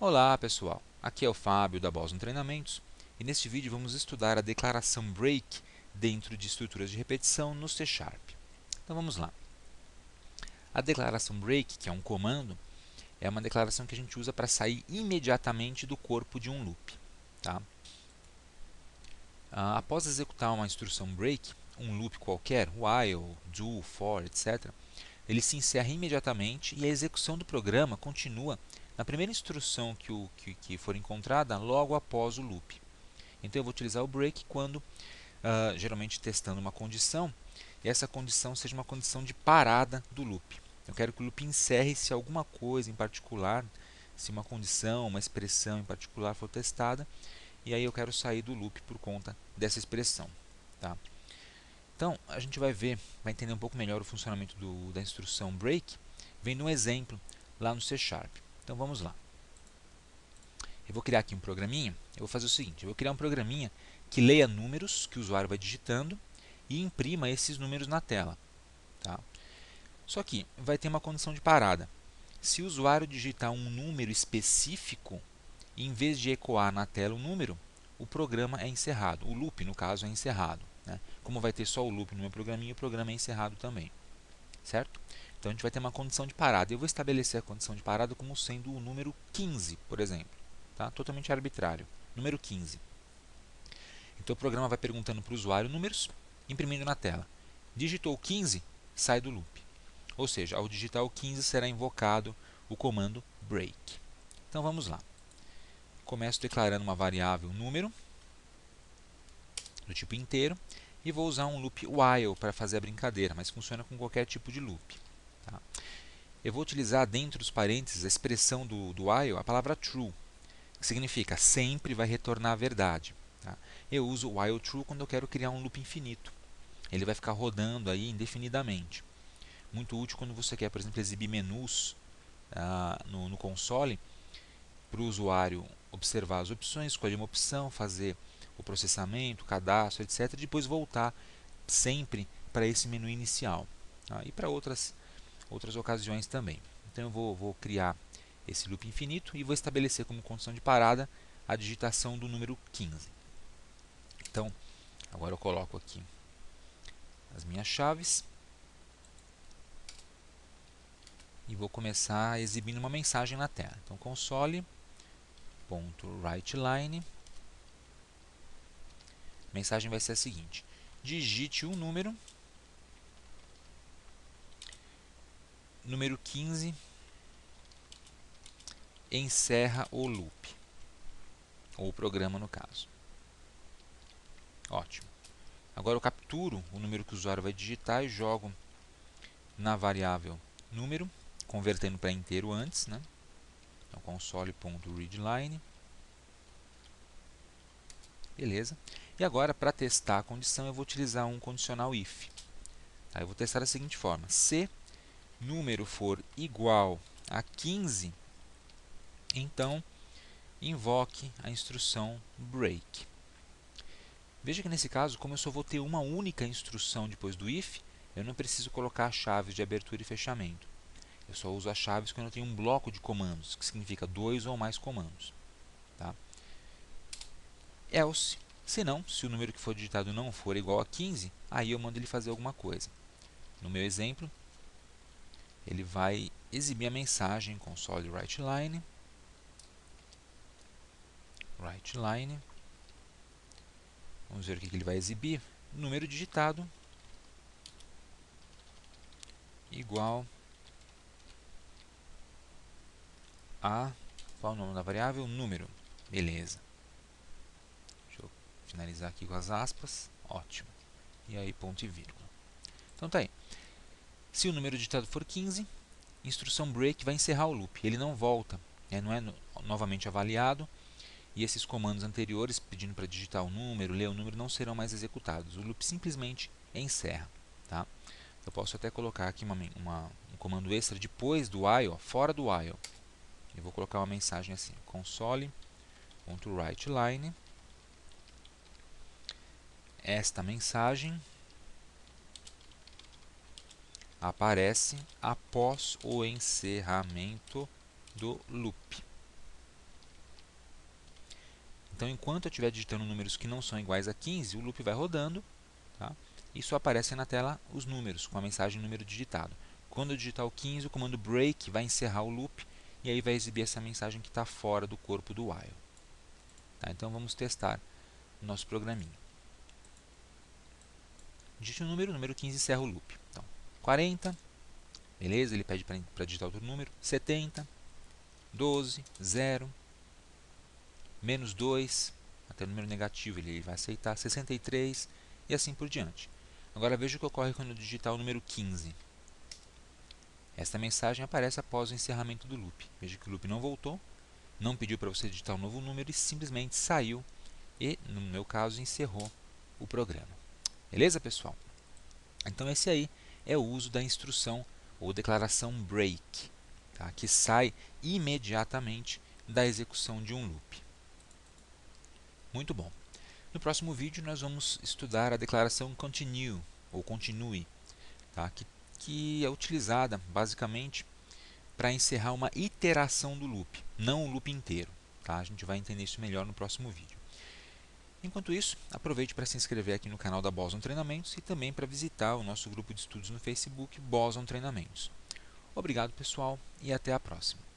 Olá pessoal, aqui é o Fábio da Boston Treinamentos e neste vídeo vamos estudar a declaração break dentro de estruturas de repetição no C#. Então vamos lá. A declaração break, que é um comando, é uma declaração que a gente usa para sair imediatamente do corpo de um loop. Tá? Após executar uma instrução break, um loop qualquer, while, do, for, etc., ele se encerra imediatamente e a execução do programa continua na primeira instrução que for encontrada logo após o loop. Então eu vou utilizar o break quando, geralmente testando uma condição, e essa condição seja uma condição de parada do loop. Eu quero que o loop encerre se alguma coisa em particular, se uma condição, uma expressão em particular for testada, e aí eu quero sair do loop por conta dessa expressão. Tá? Então, a gente vai entender um pouco melhor o funcionamento da instrução break, vendo um exemplo lá no C#. Então, vamos lá. Eu vou criar aqui um programinha. Eu vou fazer o seguinte, eu vou criar um programinha que leia números que o usuário vai digitando e imprima esses números na tela. Tá? Só que vai ter uma condição de parada. Se o usuário digitar um número específico, em vez de ecoar na tela o número, o programa é encerrado. O loop, no caso, é encerrado. Né? Como vai ter só o loop no meu programinha, o programa é encerrado também. Certo? Então a gente vai ter uma condição de parada. Eu vou estabelecer a condição de parada como sendo o número 15, por exemplo. Tá? Totalmente arbitrário. Número 15. Então o programa vai perguntando para o usuário números, imprimindo na tela. Digitou 15, sai do loop. Ou seja, ao digitar o 15 será invocado o comando break. Então vamos lá. Começo declarando uma variável número, do tipo inteiro, e vou usar um loop while para fazer a brincadeira, mas funciona com qualquer tipo de loop. Tá? Eu vou utilizar dentro dos parênteses a expressão do while, a palavra true, que significa sempre vai retornar a verdade. Tá? Eu uso while true quando eu quero criar um loop infinito. Ele vai ficar rodando aí indefinidamente. Muito útil quando você quer, por exemplo, exibir menus no console para o usuário observar as opções, escolher uma opção, fazer o processamento, o cadastro, etc. E depois voltar sempre para esse menu inicial. Tá? E para outras ocasiões também. Então eu vou criar esse loop infinito e vou estabelecer como condição de parada a digitação do número 15. Então, agora eu coloco aqui as minhas chaves e vou começar exibindo uma mensagem na tela. Então, console.writeLine, a mensagem vai ser a seguinte: digite um número 15, encerra o loop, ou o programa no caso. Ótimo. Agora eu capturo o número que o usuário vai digitar e jogo na variável número, convertendo para inteiro antes, né? Então, console.readline. Beleza. E agora, para testar a condição, eu vou utilizar um condicional if. Tá? Eu vou testar da seguinte forma: se número for igual a 15, então invoque a instrução break. Veja que nesse caso, como eu só vou ter uma única instrução depois do if, eu não preciso colocar chaves de abertura e fechamento. Eu só uso as chaves quando eu tenho um bloco de comandos, que significa 2 ou mais comandos. Tá? Else, se não, se o número que for digitado não for igual a 15, aí eu mando ele fazer alguma coisa. No meu exemplo, ele vai exibir a mensagem console writeLine. Vamos ver o que ele vai exibir. Número digitado igual a... Qual é o nome da variável? Número. Beleza. Deixa eu finalizar aqui com as aspas. Ótimo. E aí, ponto e vírgula. Então tá aí. Se o número digitado for 15, instrução break vai encerrar o loop. Ele não volta, né? Não é novamente avaliado. E esses comandos anteriores, pedindo para digitar o número, ler o número, não serão mais executados. O loop simplesmente encerra. Tá? Eu posso até colocar aqui um comando extra depois do while, fora do while. Eu vou colocar uma mensagem assim: console.writeLine. Esta mensagem aparece após o encerramento do loop. Então, enquanto eu estiver digitando números que não são iguais a 15, o loop vai rodando, tá? E só aparecem na tela os números, com a mensagem número digitado. Quando eu digitar o 15, o comando break vai encerrar o loop e aí vai exibir essa mensagem que está fora do corpo do while. Tá? Então, vamos testar o nosso programinha. Digite o número 15 encerra o loop. Então, 40, beleza, ele pede para digitar outro número, 70, 12, 0, menos 2, até o número negativo ele vai aceitar, 63 e assim por diante. Agora veja o que ocorre quando eu digitar o número 15. Esta mensagem aparece após o encerramento do loop. Veja que o loop não voltou, não pediu para você digitar um novo número e simplesmente saiu e, no meu caso, encerrou o programa. Beleza, pessoal? Então esse aí é o uso da instrução ou declaração break, tá? Que sai imediatamente da execução de um loop. Muito bom. No próximo vídeo nós vamos estudar a declaração continue ou continue, tá? que é utilizada basicamente para encerrar uma iteração do loop, não o loop inteiro. Tá? A gente vai entender isso melhor no próximo vídeo. Enquanto isso, aproveite para se inscrever aqui no canal da Boson Treinamentos e também para visitar o nosso grupo de estudos no Facebook Boson Treinamentos. Obrigado, pessoal, e até a próxima.